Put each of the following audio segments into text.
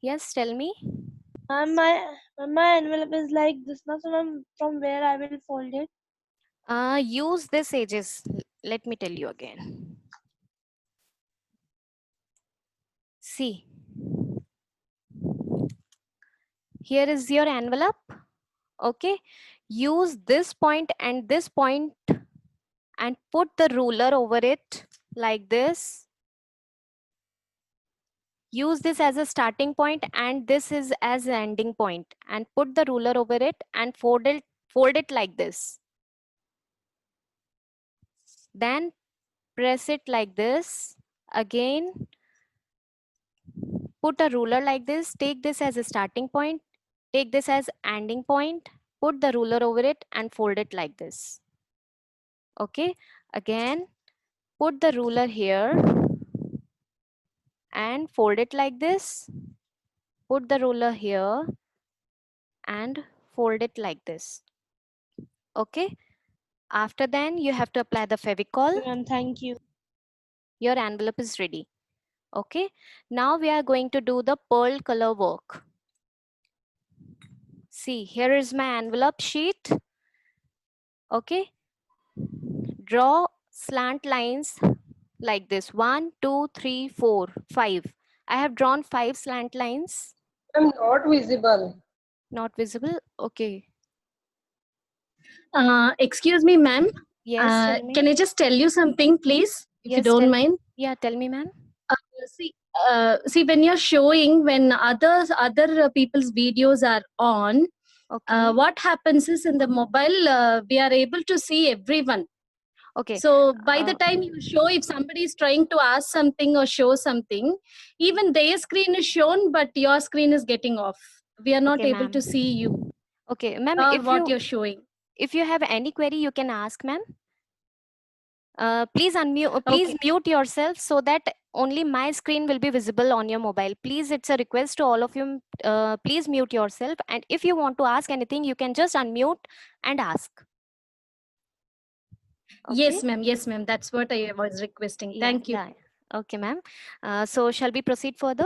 Yes, tell me. My envelope is like this now, so ma'am, from where I will fold it? Use this edges. Let me tell you again. See, here is your envelope. Okay, use this point and this point and put the ruler over it like this. Use this as a starting point and this is as an ending point, and put the ruler over it and fold it like this. Then press it like this. Again, put a ruler like this. Take this as a starting point. Take this as ending point. Put the ruler over it and fold it like this. Okay. Again, put the ruler here and fold it like this. Put the ruler here and fold it like this. Okay. After then, you have to apply the Fevicol. Ma'am, thank you. Your envelope is ready. Okay. Now we are going to do the pearl color work. See, here is my envelope sheet. Okay. Draw slant lines like this. 1, 2, 3, 4, 5. I have drawn 5 slant lines. I'm not visible. Not visible. Okay. Excuse me, ma'am. Yes, tell me. Can I just tell you something, please, if you Yes, don't mind? Yeah, tell me, ma'am. See, when you're showing, when other people's videos are on, Okay. what happens is in the mobile, we are able to see everyone. Okay. So by the time you show, if somebody is trying to ask something or show something, even their screen is shown, but your screen is getting off. We are not Okay, able ma'am. to see you Okay, ma'am. or what you're showing. If you have any query, you can ask, ma'am. Please unmute. Please Okay. mute yourself so that only my screen will be visible on your mobile. Please, it's a request to all of you. Please mute yourself, and if you want to ask anything, you can just unmute and ask. Okay? Yes, ma'am. Yes, ma'am. That's what I was requesting. Thank you. Yeah. Okay, ma'am. So shall we proceed further?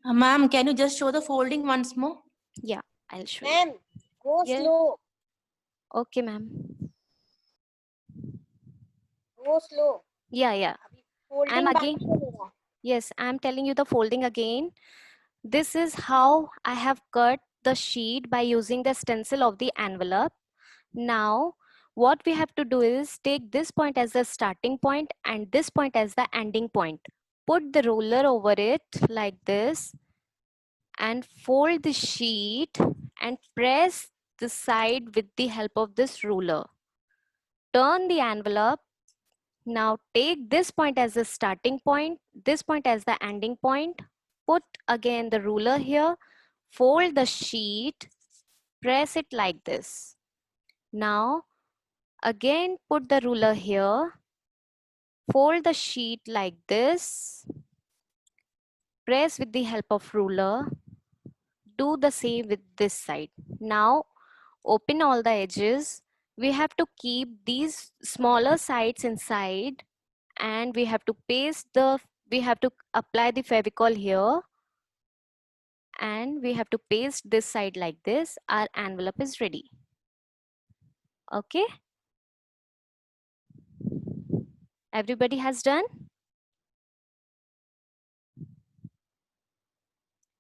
Ma'am, can you just show the folding once more? Yeah, I'll show you. Ma'am, go slow. Okay, ma'am. Go slow. Yeah. Folding I'm back again. to Nora. Yes, I'm telling you the folding again. This is how I have cut the sheet by using the stencil of the envelope. Now, what we have to do is take this point as the starting point and this point as the ending point. Put the ruler over it like this and fold the sheet and press the side with the help of this ruler. Turn the envelope. Now take this point as the starting point, this point as the ending point. Put again the ruler here, fold the sheet, press it like this. Now again put the ruler here, fold the sheet like this, press with the help of ruler, do the same with this side. Now open all the edges. We have to keep these smaller sides inside and we have to apply the Fevicol here. and we have to paste this side like this. Our envelope is ready. Okay, everybody has done.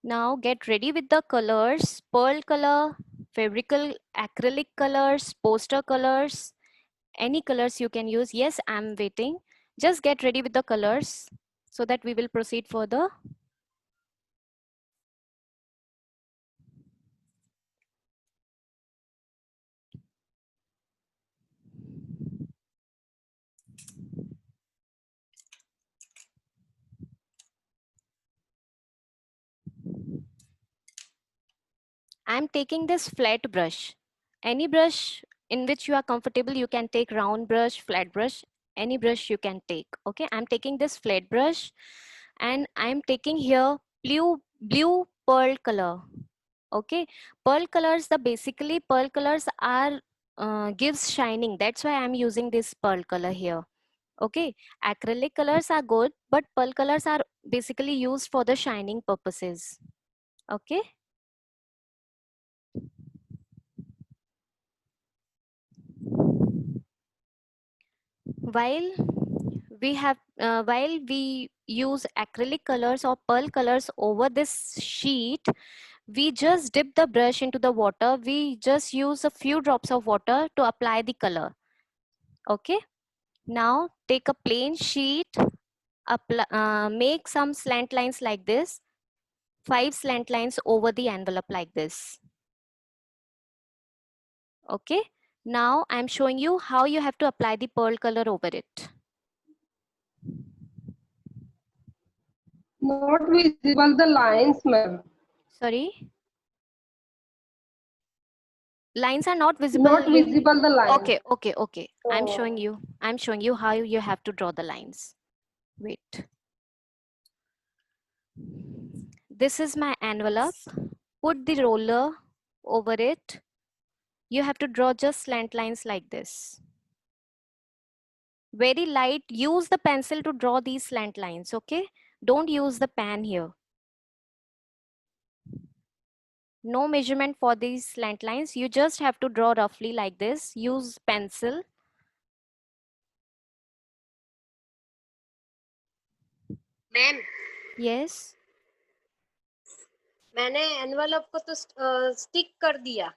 Now get ready with the colors: pearl color, fabrical acrylic colors, poster colors, any colors you can use. Yes, I'm waiting. Just get ready with the colors so that we will proceed further. I'm taking this flat brush. Any brush in which you are comfortable, you can take round brush, flat brush, any brush you can take. Okay, I'm taking this flat brush and I'm taking here blue pearl color. Okay, pearl colors, the basically pearl colors are gives shining. That's why I'm using this pearl color here. Okay, acrylic colors are good, but pearl colors are basically used for the shining purposes. Okay. While while we use acrylic colors or pearl colors over this sheet, we just dip the brush into the water. We just use a few drops of water to apply the color. Okay. Now take a plain sheet, make some slant lines like this, 5 slant lines over the envelope like this. Okay. Now I'm showing you how you have to apply the pearl color over it. Not visible the lines, ma'am. Sorry. Lines are not visible. Not visible the lines. Okay. I'm showing you how you have to draw the lines. Wait. This is my envelope. Put the roller over it. You have to draw just slant lines like this. Very light. Use the pencil to draw these slant lines, okay? Don't use the pen here. No measurement for these slant lines. You just have to draw roughly like this. Use pencil. Ma'am Yes. मैंने envelope को तो stick कर दिया.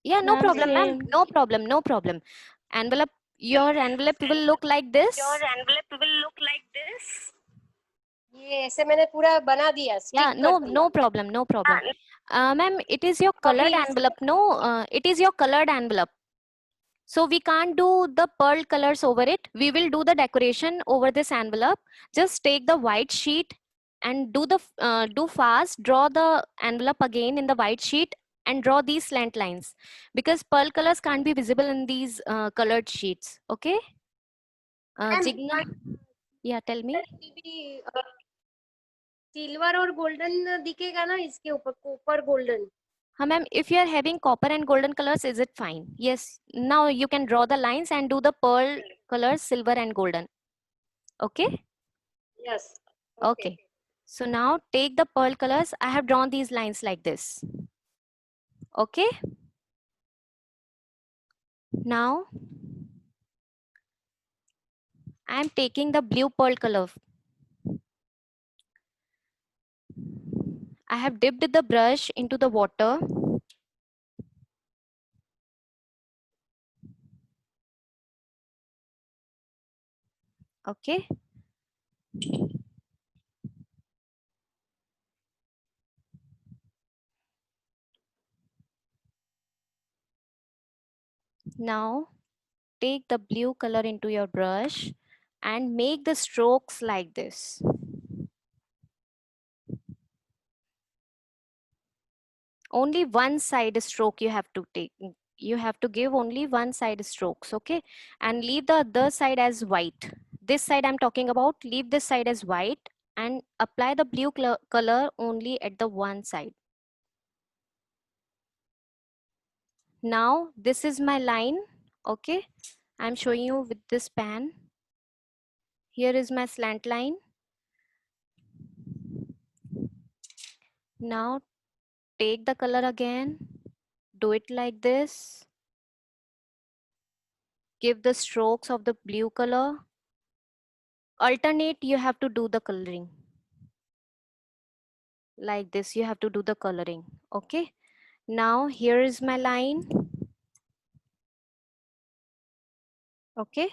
Yeah, no Ma'am, problem, ma'am. same. No problem. Envelope, your envelope will look like this. ये ऐसे मैंने पूरा बना दिया. Yeah, Stick कर दिया. no problem. Ma'am, it is your colored Please. envelope. No, it is your colored envelope. So we can't do the pearl colors over it. We will do the decoration over this envelope. Just take the white sheet and do fast. Draw the envelope again in the white sheet and draw these slant lines because pearl colors can't be visible in these colored sheets. Okay. Ma'am, Jigna, yeah, tell me. Silver और golden दिखेगा ना इसके ऊपर. Copper golden. Ma'am, if you are having copper and golden colors, is it fine? Yes. Now you can draw the lines and do the pearl colors, silver and golden. Okay. Yes. Okay. So now take the pearl colors. I have drawn these lines like this. Okay. Now I am taking the blue pearl color. I have dipped the brush into the water. Okay. Now take the blue color into your brush and make the strokes like this. Only one side stroke you have to take. You have to give only one side strokes, okay? And leave the other side as white. This side I'm talking about, leave this side as white and apply the blue color only at the one side. Now this is my line, okay? I'm showing you with this pen. Here is my slant line. Now take the color again, do it like this, give the strokes of the blue color, alternate, you have to do the coloring. Like this, you have to do the coloring, okay? Now here is my line, okay?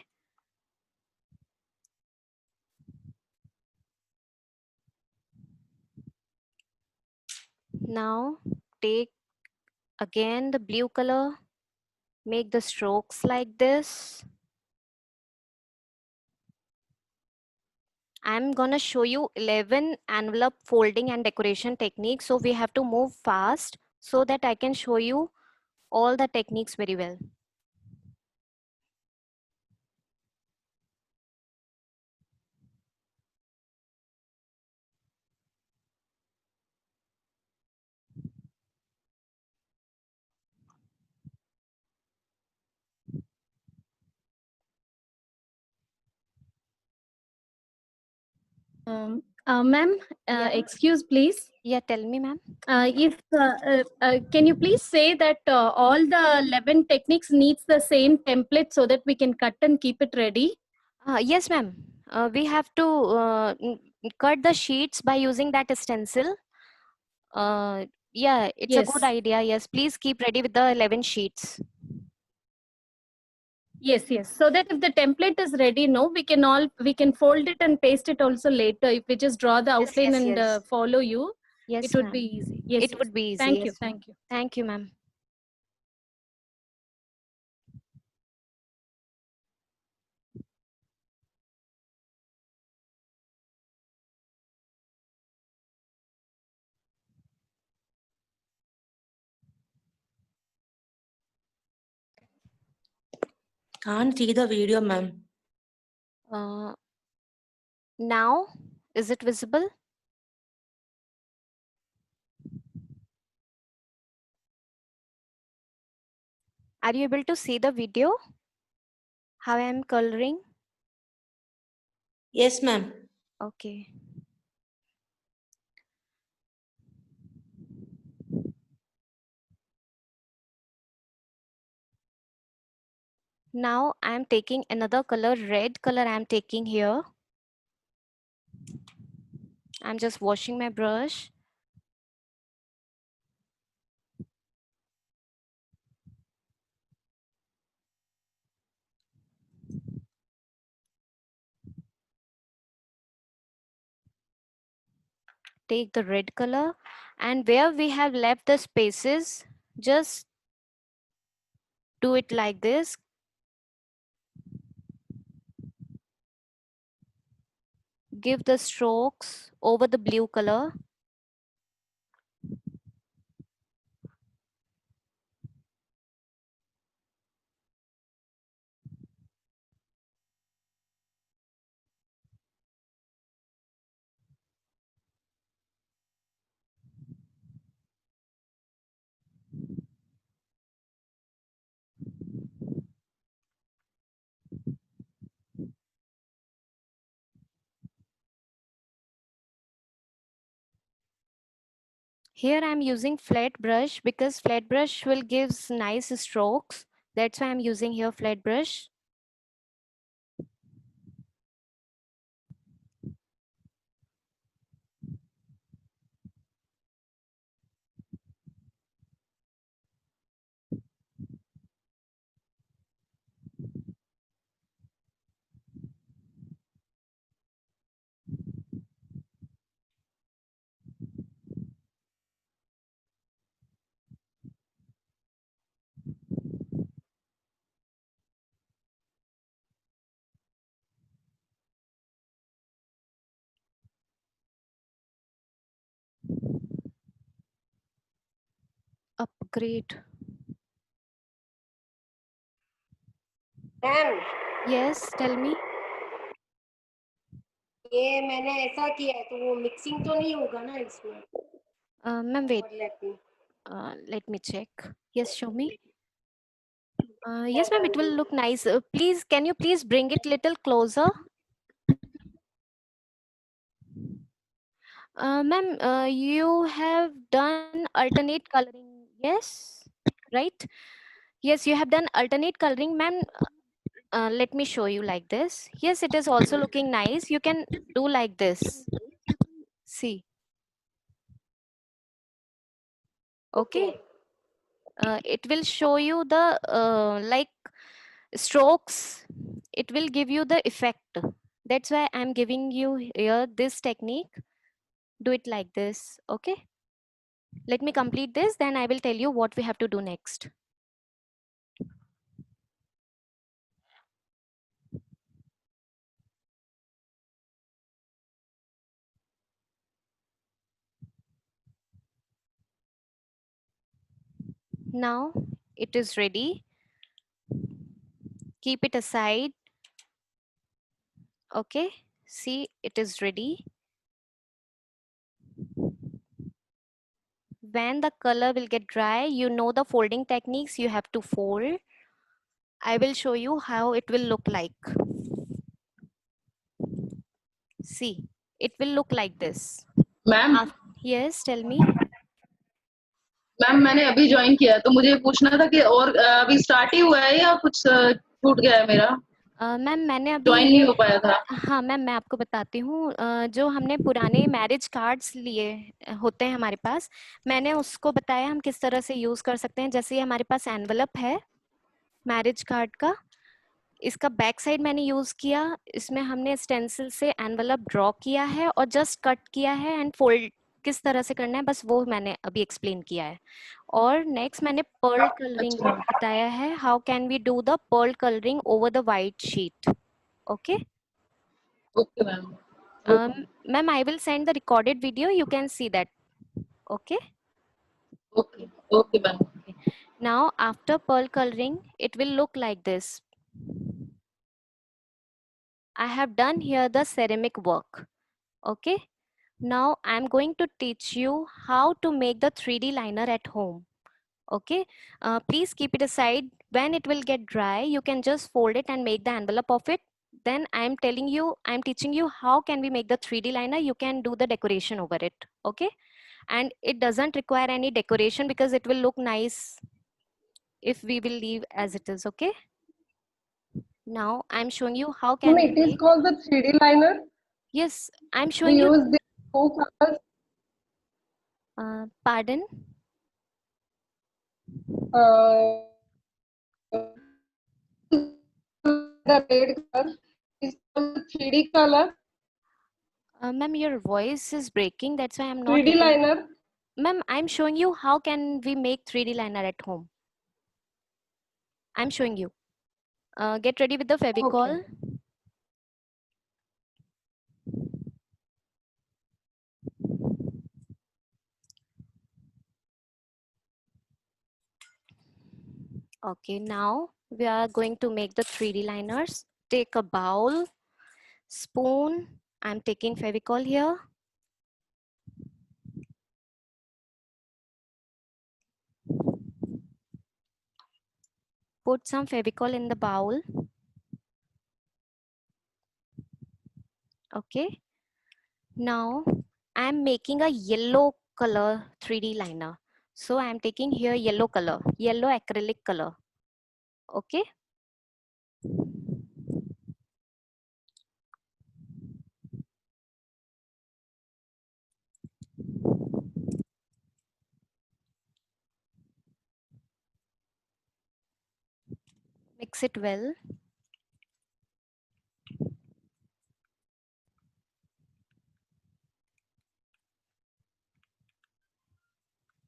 Now take again the blue color, make the strokes like this. I'm gonna show you 11 envelope folding and decoration techniques. So we have to move fast so that I can show you all the techniques very well. Ma'am, Yeah. excuse please. Yeah, tell me, ma'am. Can you please say that all the 11 techniques needs the same template so that we can cut and keep it ready? Yes, ma'am. We have to cut the sheets by using that stencil. Yeah, it's a good Yes. idea. Yes, please keep ready with the 11 sheets. Yes, yes. So that if the template is ready, no, we can fold it and paste it also later. If we just draw the Yes, outline yes, and yes. follow you, Yes, it would ma'am. be easy. Yes, It yes. would be easy. Thank you, Yes, ma'am. thank you. Thank you, ma'am. Can't see the video, ma'am. Now, is it visible? Are you able to see the video? How I am coloring? Yes, ma'am. Okay. Now I am taking another color, red color I am taking here. I'm just washing my brush. Take the red color, and where we have left the spaces, just do it like this. Give the strokes over the blue color. Here I'm using flat brush because flat brush will gives nice strokes. That's why I'm using here flat brush. Upgrade. Ma'am Yes, tell me. ये मैंने ऐसा किया है तो वो mixing तो नहीं होगा ना इसमें? Ma'am, wait. Overlapping Let me check. Yes, show me. Yes, ma'am, it will look nice. Please, can you please bring it little closer? Ma'am, you have done alternate coloring, yes? Right? Yes, you have done alternate coloring, ma'am. Let me show you like this. Yes, it is also looking nice. You can do like this. See, okay? It will show you the like strokes. It will give you the effect. That's why I'm giving you here this technique. Do it like this, okay? Let me complete this, then I will tell you what we have to do next. Now it is ready. Keep it aside. Okay, see, it is ready. When the color will get dry, you know the folding techniques you have to fold. I will show you how it will look like. See, it will look like this. Ma'am Yes, tell me. Ma'am मैंने अभी join किया है, तो मुझे पूछना था कि और अभी स्टार्ट ही हुआ है या कुछ छूट गया है मेरा? मैम मैंने अभी ज्वाइन नहीं हो पाया था। हाँ मैम, मैं आपको बताती हूँ। जो हमने पुराने मैरिज कार्ड्स लिए होते हैं हमारे पास, मैंने उसको बताया हम किस तरह से यूज़ कर सकते हैं। जैसे ये हमारे पास एनवलप है मैरिज कार्ड का, इसका बैक साइड मैंने यूज़ किया। इसमें हमने स्टेंसिल से एनवलप ड्रॉ किया है और जस्ट कट किया है, एंड फोल्ड किस तरह से करना है बस वो मैंने अभी एक्सप्लेन किया है। और नेक्स्ट मैंने पर्ल कलरिंग अच्छा बताया है, how can we do the pearl colouring over the white sheet. Okay okay ma'am. ma'am, I will send the recorded video, you can see that. Okay, okay okay ma'am. now after pearl coloring it will look like this. I have done here the ceramic work. Okay, now I'm going to teach you how to make the 3D liner at home. Okay, please keep it aside. When it will get dry, you can just fold it and make the envelope of it. Then I'm teaching you how can we make the 3D liner. You can do the decoration over it. Okay, and it doesn't require any decoration because it will look nice if we will leave as it is. Okay, now I'm showing you how can we It is make. called the 3D liner. Yes, I'm We showing you. use the two colors, Pardon. uh, the red color is called the 3D color, Ma'am, your voice is breaking, that's why I'm not 3D getting. liner. Ma'am, I'm showing you how can we make 3D liner at home. I'm showing you. Get ready with the Fevicol. Okay. Okay, now we are going to make the 3D liners. Take a bowl, spoon. I'm taking Fevicol here. Put some Fevicol in the bowl. Okay. Now I'm making a yellow color 3D liner. So I'm taking here yellow color, yellow acrylic color. Okay. Mix it well.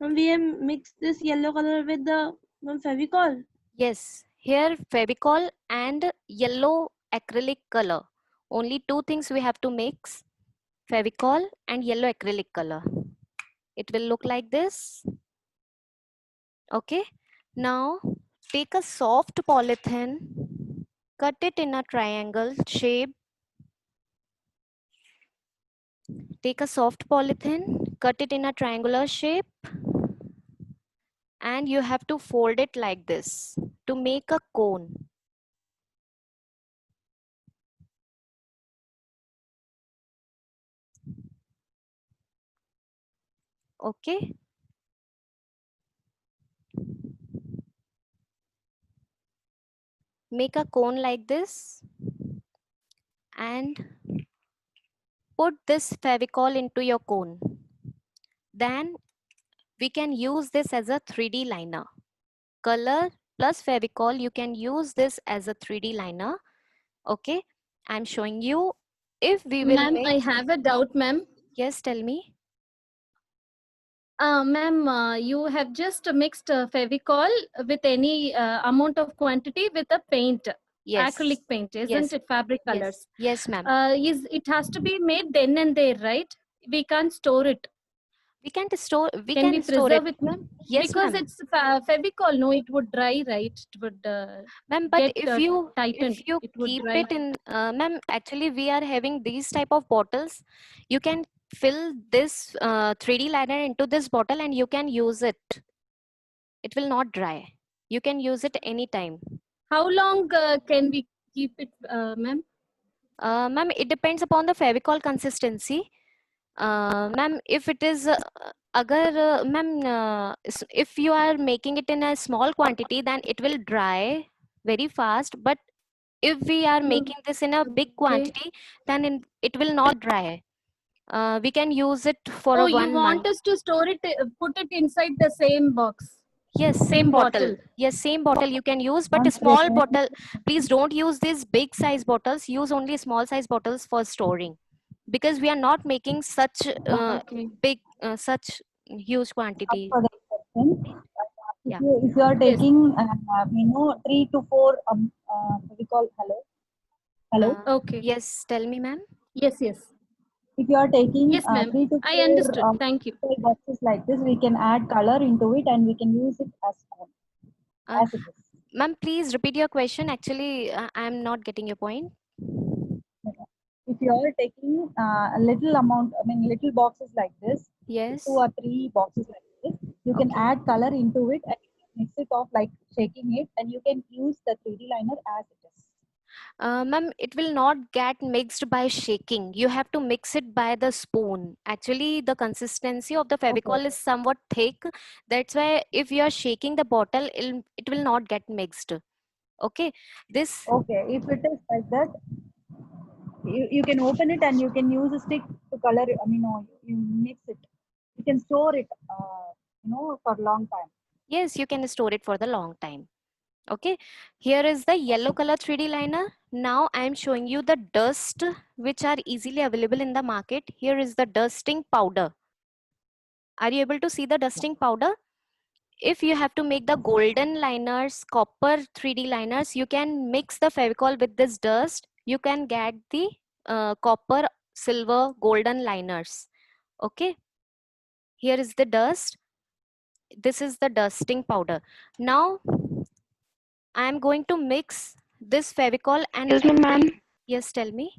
And we have mixed this yellow color with the Fevicol. Yes, here Fevicol and yellow acrylic color. Only two things we have to mix, Fevicol and yellow acrylic color. It will look like this. Okay, now take a soft polythene, cut it in a triangle shape. Take a soft polythene, cut it in a triangular shape, and you have to fold it like this to make a cone. Okay. Make a cone like this and put this Fevicol into your cone. Then we can use this as a 3D liner. Color plus Fevicol, you can use this as a 3D liner. Okay, I'm showing you. If we will Ma'am, make, I have a doubt, ma'am. yes, tell me. Ma'am, you have just mixed Fevicol with any amount of quantity with a paint, Yes. acrylic paint, isn't Yes. it? Fabric Yes. colors. Yes, ma'am. It has to be made then and there, right? We can't store it. We can store. We Can we can store preserve it. it, ma'am? Yes, Because ma'am. it's Fevicol, no, it would dry, right? It would Ma'am, but get if tightened. you It would keep dry. it in, ma'am, actually we are having these type of bottles. You can fill this 3D liner into this bottle and you can use it. It will not dry. You can use it anytime. How long can we keep it, ma'am? Ma'am, it depends upon the Fevicol consistency. Ma'am, if it is, ma'am, if you are making it in a small quantity, then it will dry very fast. But if we are making this in a big Okay. quantity, then it will not dry. We can use it for Oh, a you 1 want month. us to store it, put it inside the same box, Yes, same same bottle. bottle. Yes, same bottle you can use, but a small bottle. Please don't use these big size bottles. Use only small size bottles for storing, because we are not making such Okay. big, such huge quantity. For the question. Yeah. If you are Yes. taking, 3 to 4, we call, hello. Okay. Yes, tell me, ma'am. Yes, yes. If you are taking Yes, ma'am. 3 to 4 I understood. Thank you. boxes like this, we can add color into it and we can use it as cone, Uh, as it is. Ma'am, please repeat your question. Actually, I'm not getting your point. If you are taking a little amount, little boxes like this, Yes. 2 or 3 boxes like this, you can Okay. add color into it and mix it off like shaking it, and you can use the 3D liner as it is. Ma'am, it will not get mixed by shaking. You have to mix it by the spoon. Actually, the consistency of the Fevicol is somewhat thick. That's why if you are shaking the bottle, it will not get mixed. Okay. This, Okay, if it is like that, you can open it and you can use a stick to color it. You mix it. You can store it, for a long time. yes, you can store it for the long time. Okay. Here is the yellow color 3D liner. Now I am showing you the dust which are easily available in the market. Here is the dusting powder. Are you able to see the dusting powder? If you have to make the golden liners, copper 3D liners, you can mix the Fevicol with this dust. You can get the copper, silver, golden liners. Okay. Here is the dust. This is the dusting powder. Now I am going to mix this Fevicol and Excuse me, ma'am. yes, tell me.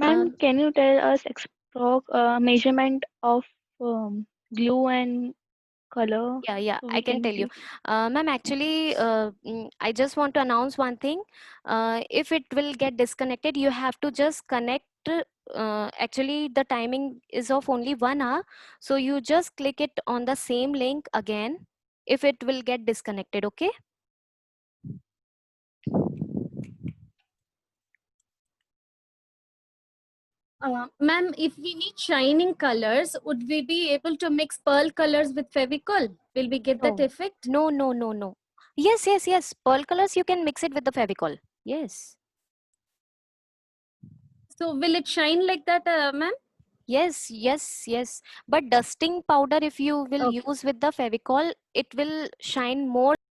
Ma'am, can you tell us measurement of glue and color? Yeah, So I we can can tell you. see. Ma'am, actually, I just want to announce one thing. If it will get disconnected, you have to just connect. Actually, the timing is of only 1 hour. So you just click it on the same link again if it will get disconnected, okay? Ma'am, if we need shining colors, would we be able to mix pearl colors with Fevicol? Will we get that No. effect? No. Yes. Pearl colors, you can mix it with the Fevicol. Yes. So will it shine like that, ma'am? Yes. But dusting powder, if you will Okay. use with the Fevicol, it will shine more